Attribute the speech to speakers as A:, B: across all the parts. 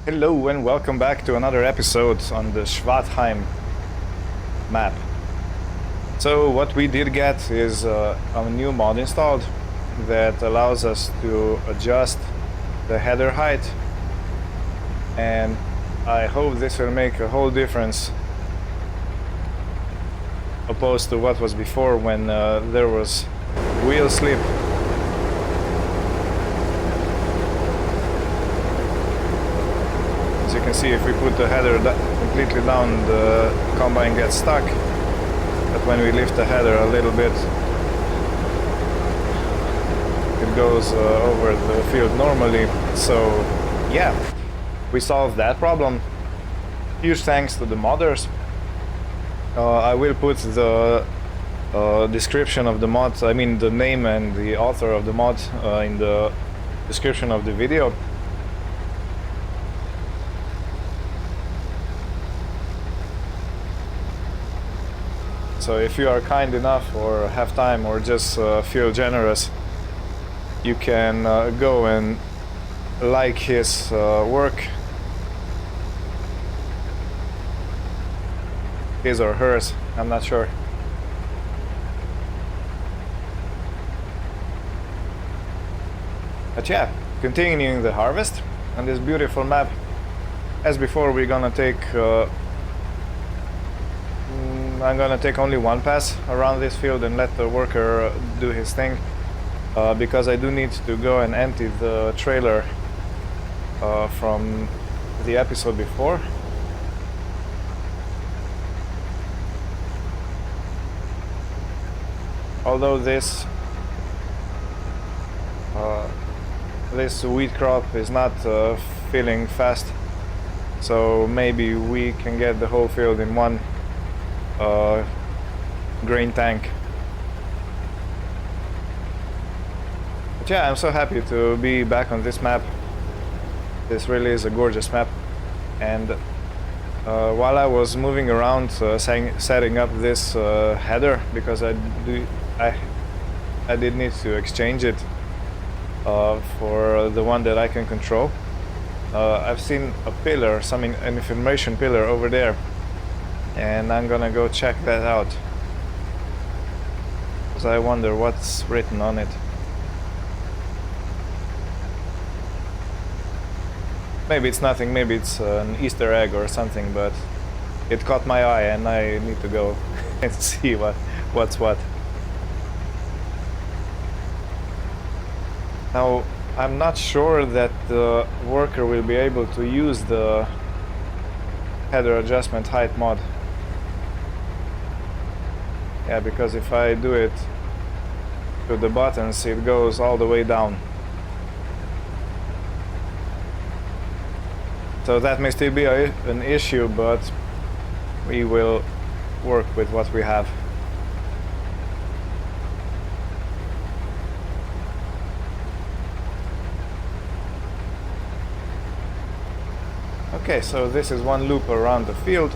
A: Hello and welcome back to another episode on the Schwaadeheim map. So what we did get is a new mod installed that allows us to adjust the header height, and I hope this will make a whole difference opposed to what was before when there was wheel slip. As you can see, if we put the header completely down, the combine gets stuck, but when we lift the header a little bit, it goes over the field normally. So yeah, we solved that problem. Huge thanks to the modders. I will put the description of the mod, I mean the name and the author of the mod in the description of the video. So if you are kind enough or have time or just feel generous, you can go and like his work, his or hers, I'm not sure. But yeah, continuing the harvest on this beautiful map. As before, we're gonna take I'm gonna take only one pass around this field and let the worker do his thing, because I do need to go and empty the trailer from the episode before. Although this wheat crop is not filling fast, so maybe we can get the whole field in one grain tank. But yeah, I'm so happy to be back on this map. This really is a gorgeous map, and while I was moving around setting up this header, because I did need to exchange it for the one that I can control. I've seen a pillar, an information pillar over there, and I'm gonna go check that out, because I wonder what's written on it. Maybe it's nothing, maybe it's an Easter egg or something, but it caught my eye and I need to go and see what's what. Now, I'm not sure that the worker will be able to use the header adjustment height mod. Yeah, because if I do it to the buttons, it goes all the way down. So that may still be an issue, but we will work with what we have. Okay, so this is one loop around the field.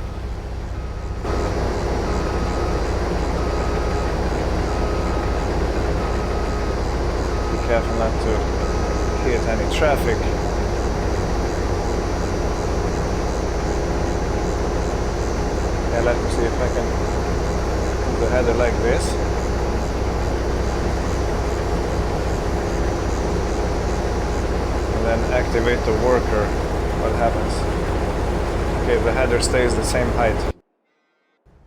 A: Be careful not to hit any traffic. Yeah, let me see if I can put the header like this. And then activate the worker. What happens? Okay, the header stays the same height.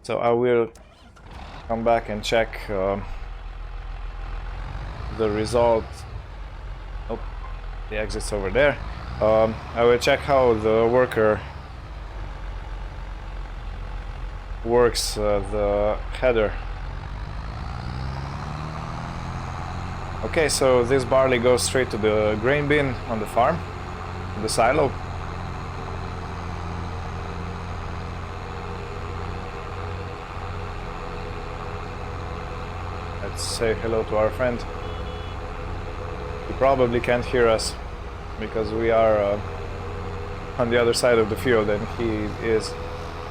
A: So I will come back and check the result. Oh, the exit's over there. I will check how the worker works the header. Okay, so this barley goes straight to the grain bin on the farm, the silo. Let's say hello to our friend. He probably can't hear us because we are on the other side of the field and he is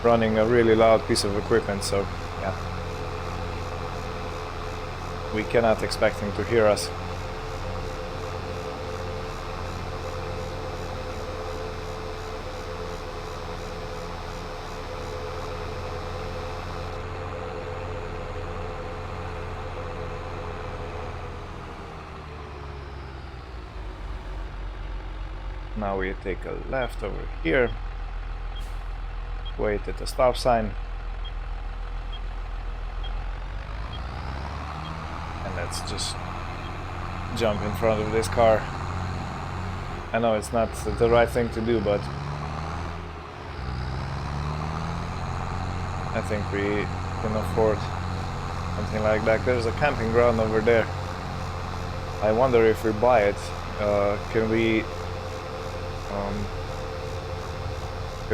A: running a really loud piece of equipment, so yeah, we cannot expect him to hear us. Now we take a left over here, wait at the stop sign, and let's just jump in front of this car. I know it's not the right thing to do, but I think we can afford something like that. There's a camping ground over there. I wonder if we buy it, can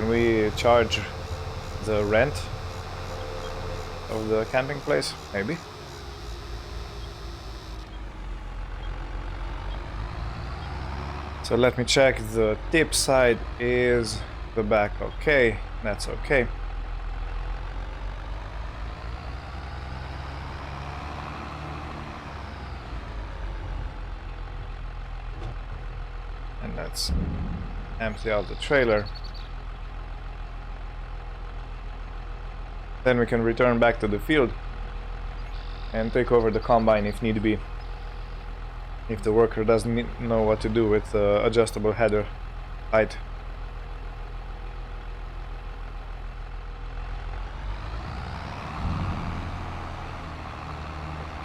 A: we charge the rent of the camping place? Maybe. So let me check. The tip side is the back. Okay, that's okay. And let's empty out the trailer. Then we can return back to the field and take over the combine if need be. If the worker doesn't know what to do with adjustable header height.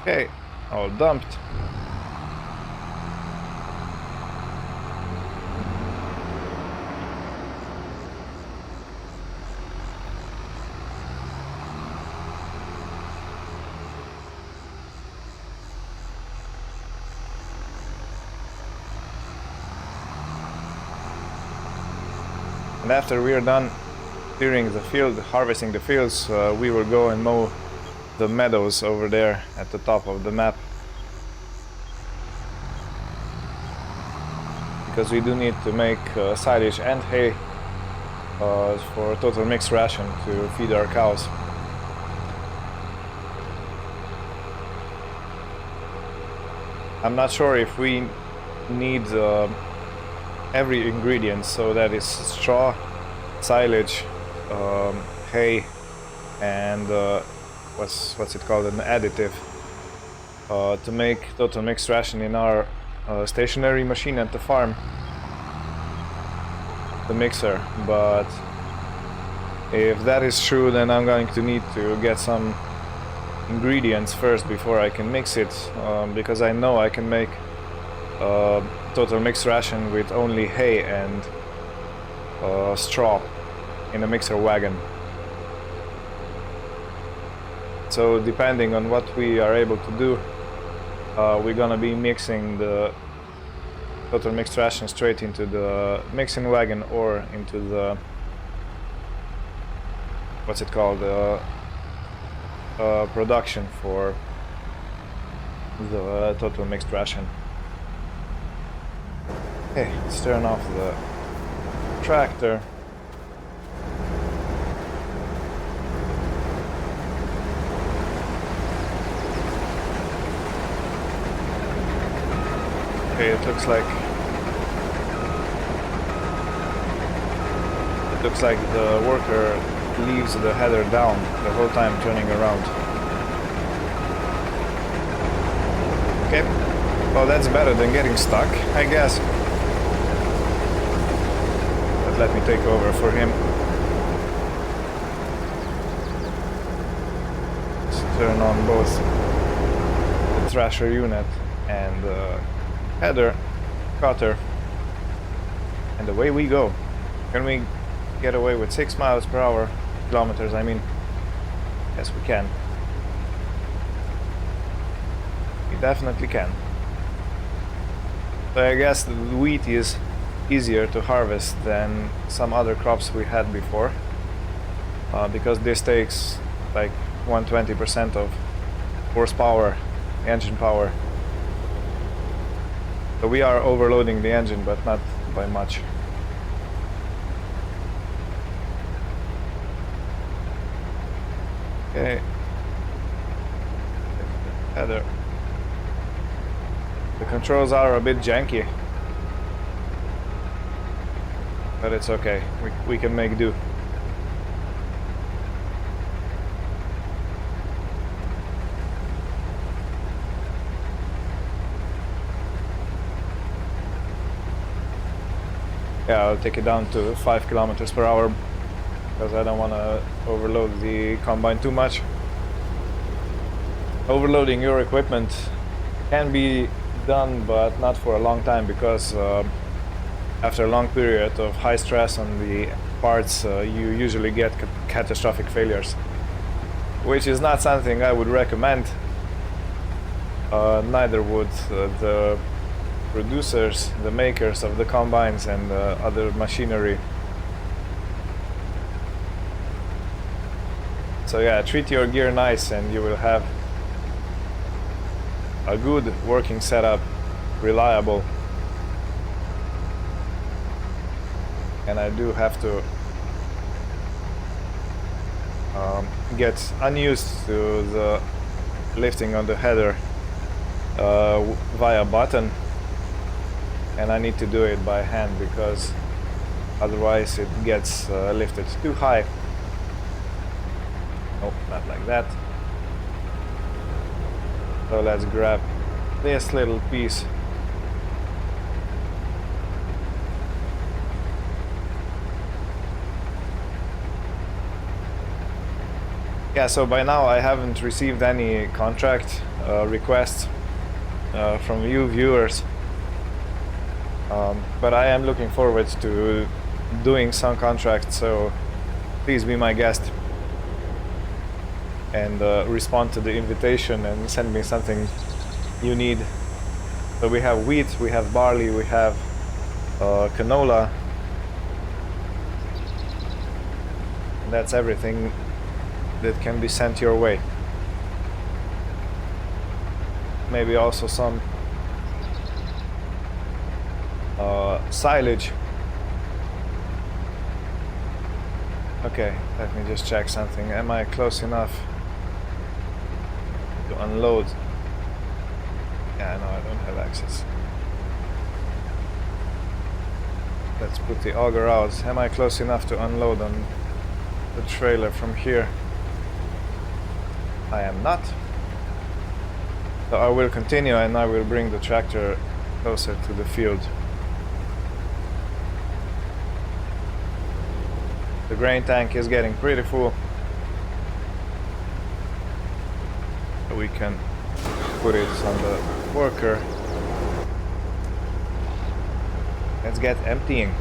A: Okay, all dumped. And after we are done clearing the field, harvesting the fields, we will go and mow the meadows over there at the top of the map. Because we do need to make silage and hay for a total mixed ration to feed our cows. I'm not sure if we need every ingredient, so that is straw, silage, hay, and what's it called, an additive, to make total mixed ration in our stationary machine at the farm, the mixer. But if that is true, then I'm going to need to get some ingredients first before I can mix it, because I know I can make total mixed ration with only hay and straw in a mixer wagon. So depending on what we are able to do, we're gonna be mixing the total mixed ration straight into the mixing wagon or into the, what's it called, production for the total mixed ration. Okay, let's turn off the tractor. Okay, it looks like the worker leaves the header down the whole time turning around. Okay, well, that's better than getting stuck, I guess. But let me take over for him. Let's turn on both the thrasher unit and the header, cutter, and away we go. Can we get away with 6 miles per hour, kilometers I mean? Yes, we can. We definitely can. So I guess the wheat is easier to harvest than some other crops we had before, because this takes like 120% of horsepower, engine power. So we are overloading the engine, but not by much. Okay. Header. The controls are a bit janky, but it's okay. We can make do. Yeah, I'll take it down to 5 kilometers per hour because I don't want to overload the combine too much. Overloading your equipment can be done, but not for a long time, because after a long period of high stress on the parts, you usually get catastrophic failures, which is not something I would recommend. Neither would the producers, the makers of the combines and other machinery. So yeah, treat your gear nice and you will have a good working setup, reliable. And I do have to get unused to the lifting on the header via button, and I need to do it by hand because otherwise it gets lifted too high. Nope, not like that. So let's grab this little piece. Yeah, so by now I haven't received any contract requests from you viewers, but I am looking forward to doing some contracts, so please be my guest and respond to the invitation and send me something you need. So we have wheat, we have barley, we have canola, and that's everything that can be sent your way. Maybe also some silage. Okay, let me just check something. Am I close enough to unload? Yeah, no, I don't have access. Let's put the auger out. Am I close enough to unload on the trailer from here? I am not. So I will continue and I will bring the tractor closer to the field. The grain tank is getting pretty full. So we can put it on the worker. Let's get emptying.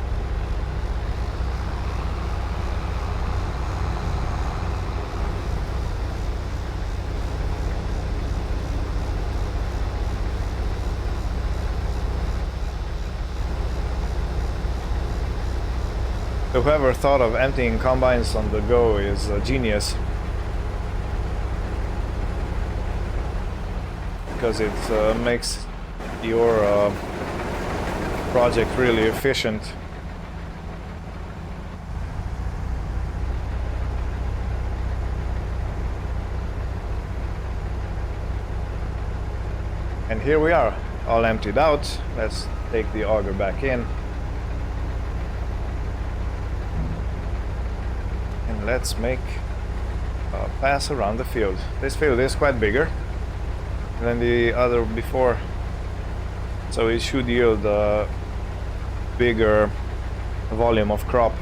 A: Whoever thought of emptying combines on the go is a genius, because it makes your project really efficient. And here we are, all emptied out. Let's take the auger back in. Let's make a pass around the field. This field is quite bigger than the other before, so it should yield a bigger volume of crop.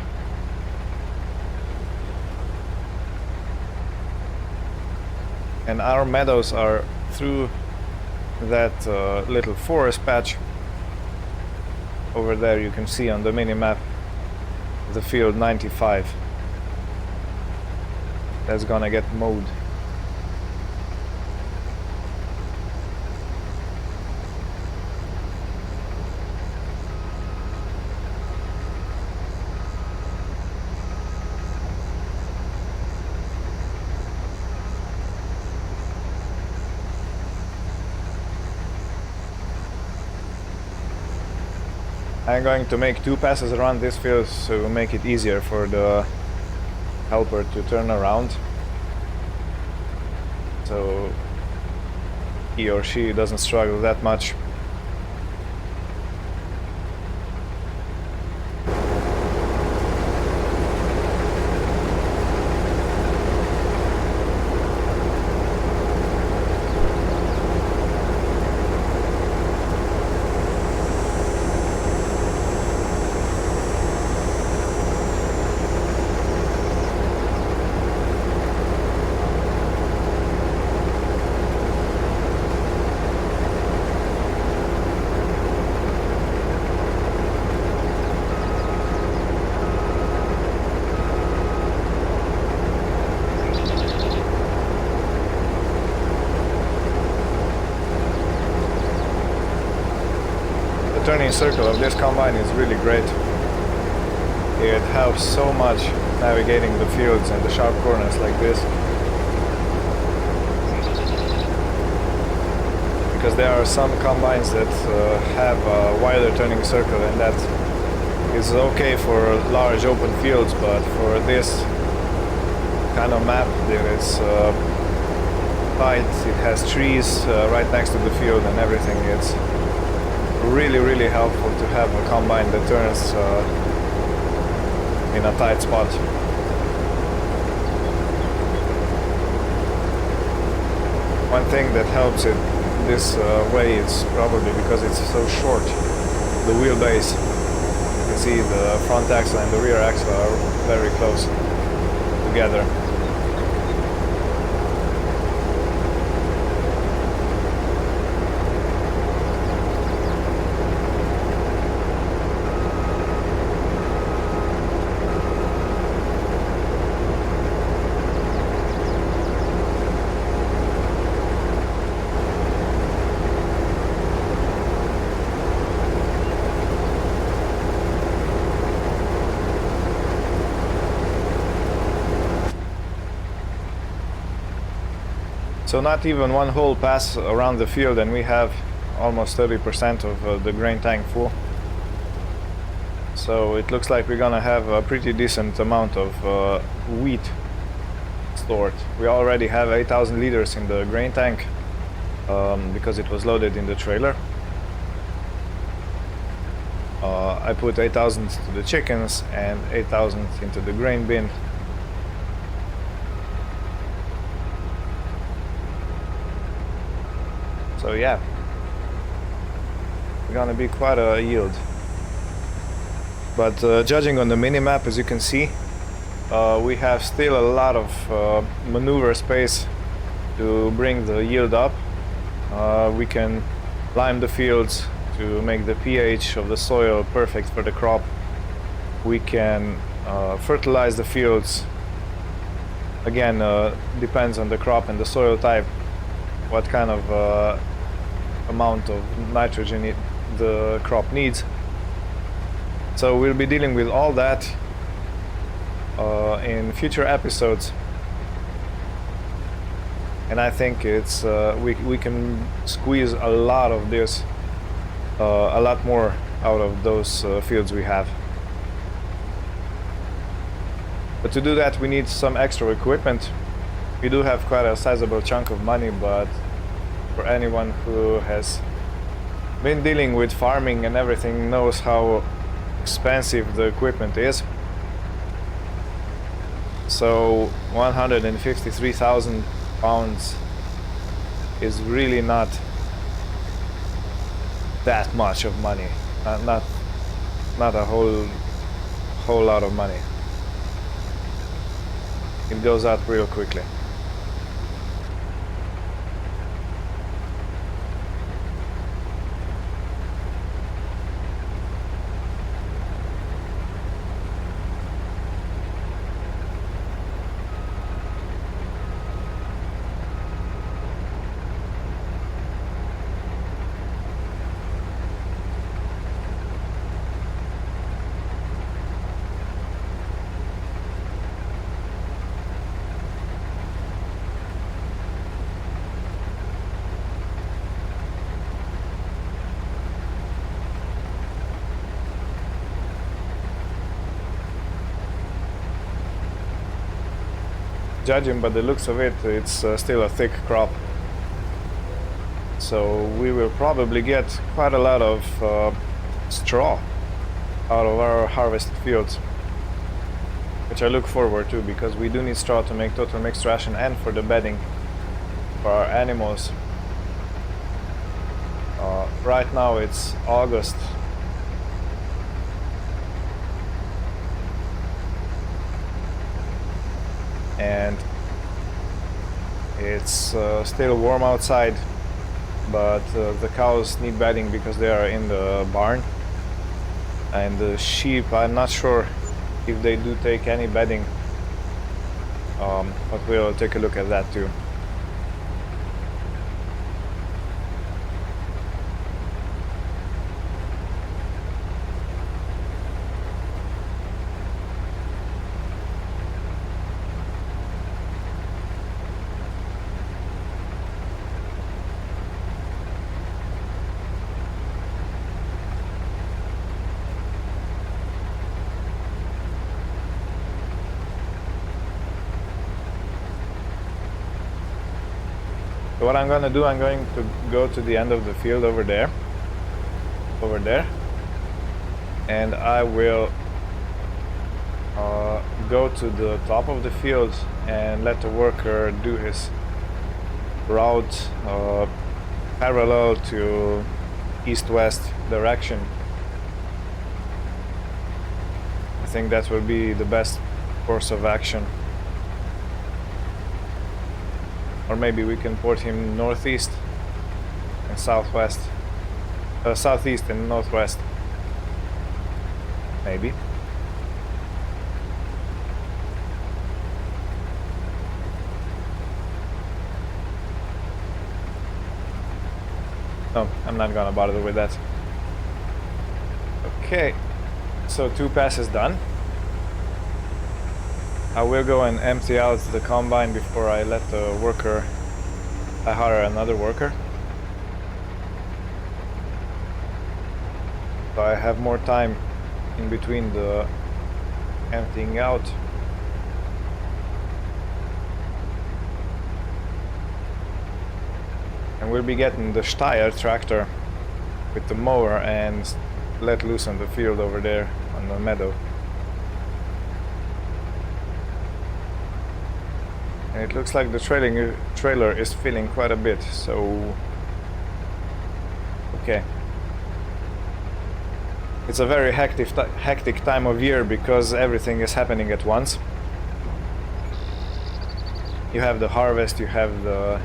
A: And our meadows are through that little forest patch. Over there you can see on the mini-map the field 95. That's gonna get mowed. I'm going to make 2 passes around this field to make it easier for the helper to turn around, so he or she doesn't struggle that much. turning circle of this combine is really great. It helps so much navigating the fields and the sharp corners like this. Because there are some combines that have a wider turning circle, and that is okay for large open fields, but for this kind of map that is tight, it has trees right next to the field and everything, it's really helpful to have a combine that turns in a tight spot. One thing that helps it this way is probably because it's so short, the wheelbase. You can see the front axle and the rear axle are very close together. So not even one whole pass around the field and we have almost 30% of the grain tank full. So it looks like we're gonna have a pretty decent amount of wheat stored. We already have 8,000 liters in the grain tank because it was loaded in the trailer. I put 8,000 to the chickens and 8,000 into the grain bin. So yeah, we're gonna be quite a yield. But judging on the mini-map, as you can see, we have still a lot of maneuver space to bring the yield up. We can lime the fields to make the pH of the soil perfect for the crop. We can fertilize the fields. Again, depends on the crop and the soil type, what kind of amount of nitrogen the crop needs. So we'll be dealing with all that in future episodes, and I think it's we can squeeze a lot of this, a lot more out of those fields we have. But to do that we need some extra equipment. We do have quite a sizable chunk of money, but for anyone who has been dealing with farming and everything knows how expensive the equipment is. So 153,000 pounds is really not that much of money. Not a whole lot of money. It goes out real quickly. Judging by the looks of it, it's still a thick crop. So we will probably get quite a lot of straw out of our harvested fields, which I look forward to, because we do need straw to make total mixed ration and for the bedding for our animals. Right now it's August. And it's still warm outside, but the cows need bedding because they are in the barn, and the sheep, I'm not sure if they do take any bedding, but we'll take a look at that too. So what I'm gonna do, I'm going to go to the end of the field over there, and I will go to the top of the field and let the worker do his route parallel to east-west direction. I think that will be the best course of action. Or maybe we can port him northeast and southwest, southeast and northwest, maybe. No, I'm not gonna bother with that. Okay, so 2 passes done. I will go and empty out the combine before I let the worker, I hire another worker. So I have more time in between the emptying out. And we'll be getting the Steyr tractor with the mower and let loose on the field over there on the meadow. And it looks like the trailer is filling quite a bit, so okay. It's a very hectic time of year because everything is happening at once. You have the harvest, you have the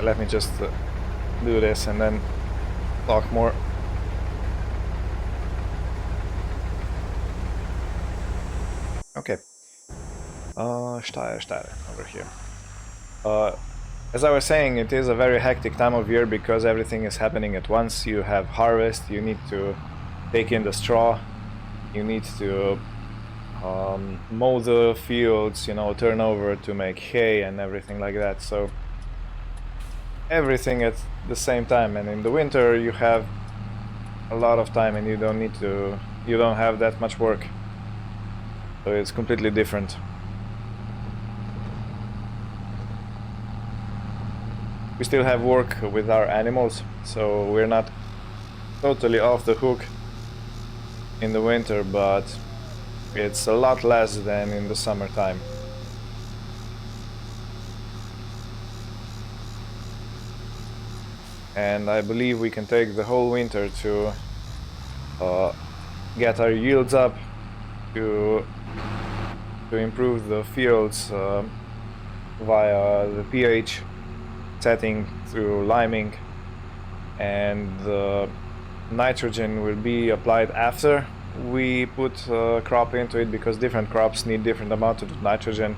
A: let me just do this and then talk more. Okay. Steyr over here. As I was saying, it is a very hectic time of year because everything is happening at once. You have harvest, you need to take in the straw, you need to mow the fields, you know, turn over to make hay and everything like that. So everything at the same time, and in the winter you have a lot of time and you don't have that much work. So it's completely different. We still have work with our animals, so we're not totally off the hook in the winter, but it's a lot less than in the summertime. And I believe we can take the whole winter to get our yields up, to improve the fields via the pH setting through liming, and the nitrogen will be applied after we put a crop into it, because different crops need different amount of nitrogen,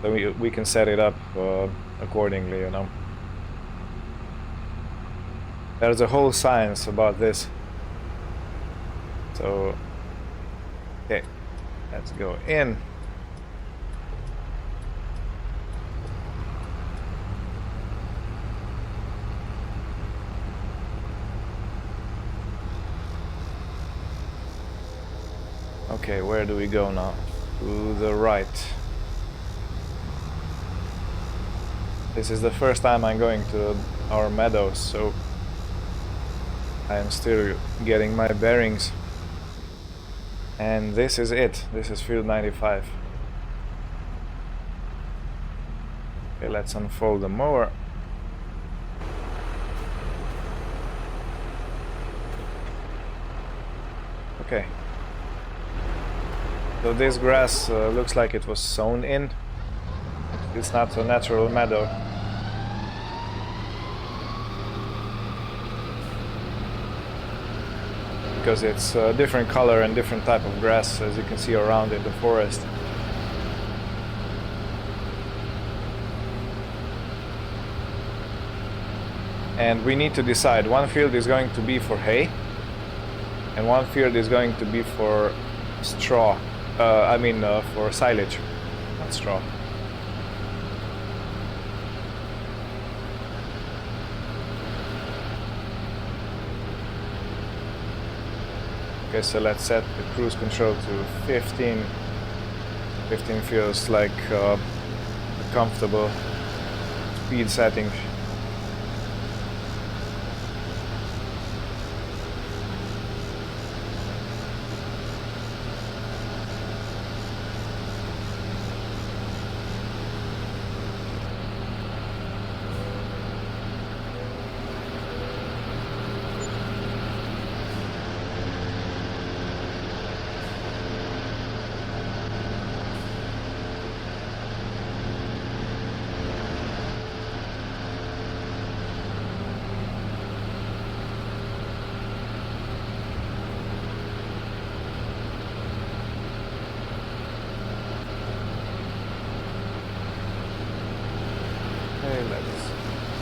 A: so we can set it up accordingly, you know. There's a whole science about this. So okay, let's go in. Okay, where do we go now? To the right. This is the first time I'm going to our meadows, so I am still getting my bearings. And this is it. This is field 95. Okay, let's unfold the mower. Okay. So this grass looks like it was sown in. It's not a natural meadow. Because it's a different color and different type of grass, as you can see around in the forest. And we need to decide. One field is going to be for hay, and one field is going to be for straw. For silage, not straw. Okay, so let's set the cruise control to 15. 15 feels like a comfortable speed setting.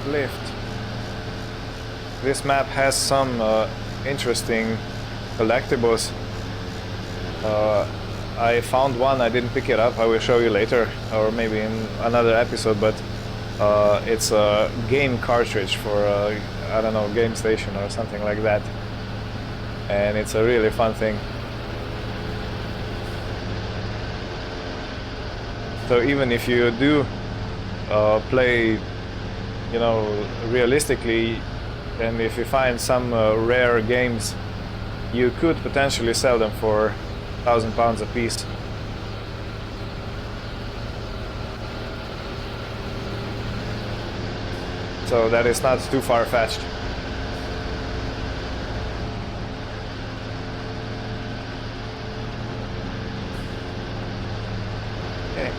A: Lift. This map has some interesting collectibles. I found one, I didn't pick it up, I will show you later, or maybe in another episode, but it's a game cartridge for, I don't know, game station or something like that. And it's a really fun thing. So even if you do play, you know, realistically, and if you find some rare games, you could potentially sell them for £1,000 a piece. So that is not too far-fetched. Okay.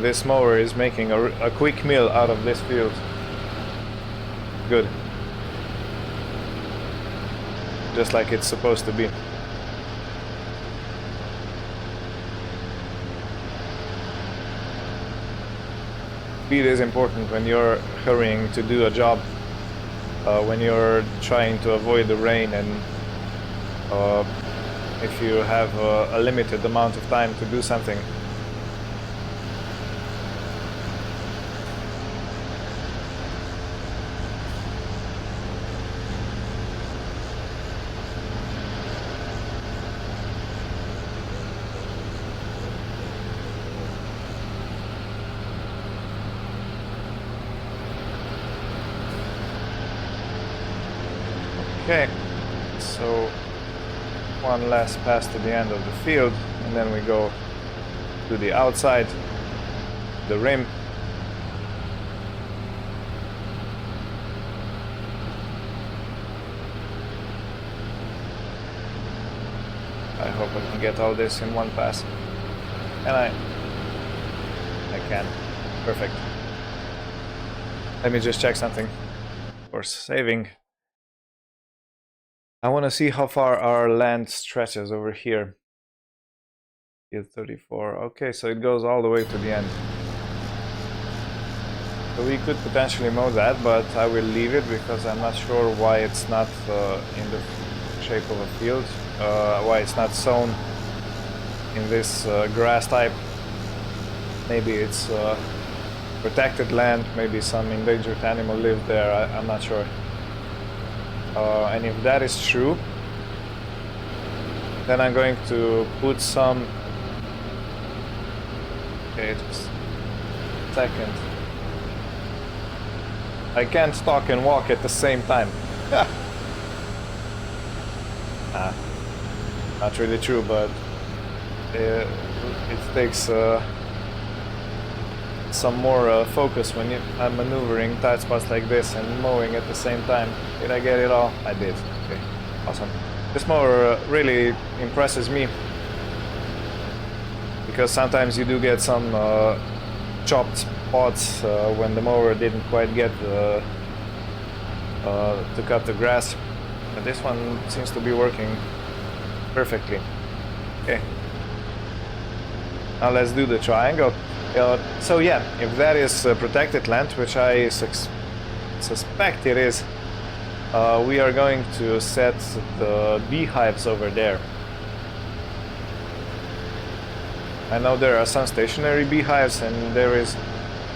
A: This mower is making a quick meal out of this field. Good. Just like it's supposed to be. Speed is important when you're hurrying to do a job, when you're trying to avoid the rain, and if you have a limited amount of time to do something. Okay, so one last pass to the end of the field, and then we go to the outside, the rim. I hope I can get all this in one pass. And I can. Perfect. Let me just check something for saving. I want to see how far our land stretches over here. Field 34. Okay, so it goes all the way to the end. So we could potentially mow that, but I will leave it because I'm not sure why it's not in the shape of a field. Why it's not sown in this grass type. Maybe it's protected land, maybe some endangered animal lived there, I'm not sure. And if that is true, then I'm going to put some... Okay, just a second. I can't talk and walk at the same time. Not really true, but it takes some more focus when I'm maneuvering tight spots like this and mowing at the same time. Did I get it all? I did. Okay, awesome. This mower really impresses me because sometimes you do get some chopped spots when the mower didn't quite get to cut the grass, but this one seems to be working perfectly. Okay, now let's do the triangle. So yeah, if that is protected land, which I suspect it is, we are going to set the beehives over there. I know there are some stationary beehives, and there is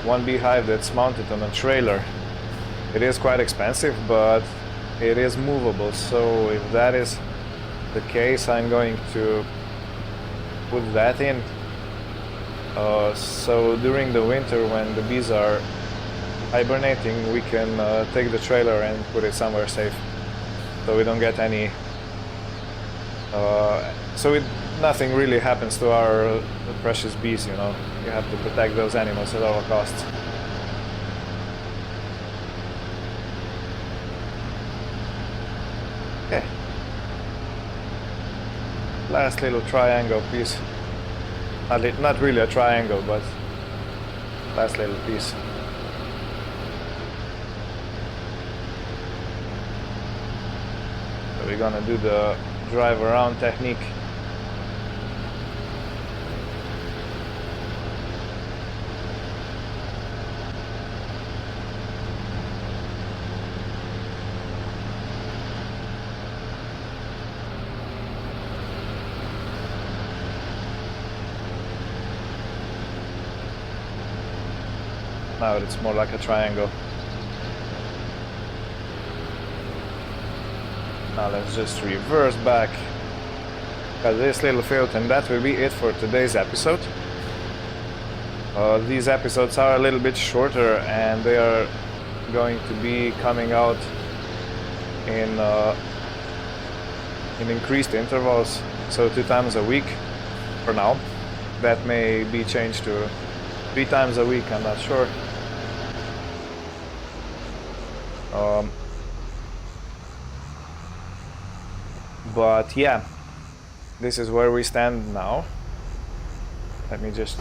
A: one beehive that's mounted on a trailer. It is quite expensive, but it is movable. So if that is the case, I'm going to put that in. So during the winter, when the bees are hibernating, we can take the trailer and put it somewhere safe, so we don't get any. Nothing really happens to our precious bees. You know, you have to protect those animals at all costs. Okay. Last little triangle piece. Not really a triangle, but last little piece. So we're gonna do the drive around technique. Now it's more like a triangle. Now let's just reverse back, cut this little field, and that will be it for today's episode. These episodes are a little bit shorter, and they are going to be coming out in increased intervals, so 2 times a week for now. That may be changed to 3 times a week, I'm not sure. But yeah, this is where we stand now. Let me just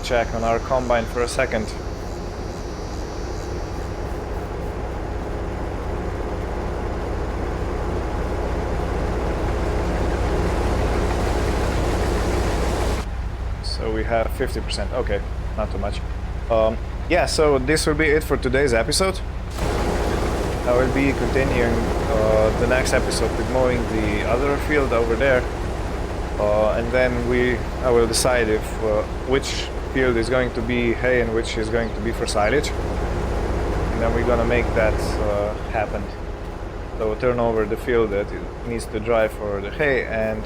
A: check on our combine for a second. So we have 50%, okay, not too much. Yeah, so this will be it for today's episode. I will be continuing the next episode with mowing the other field over there, and then I will decide if which field is going to be hay and which is going to be for silage, and then we're gonna make that happen. So turn over the field that it needs to dry for the hay, and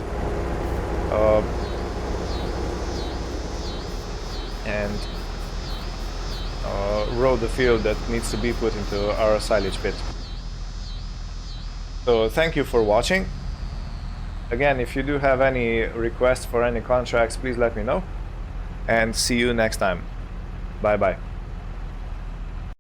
A: row the field that needs to be put into our silage pit. So thank you for watching. Again, if you do have any requests for any contracts, please let me know, and see you next time. Bye bye.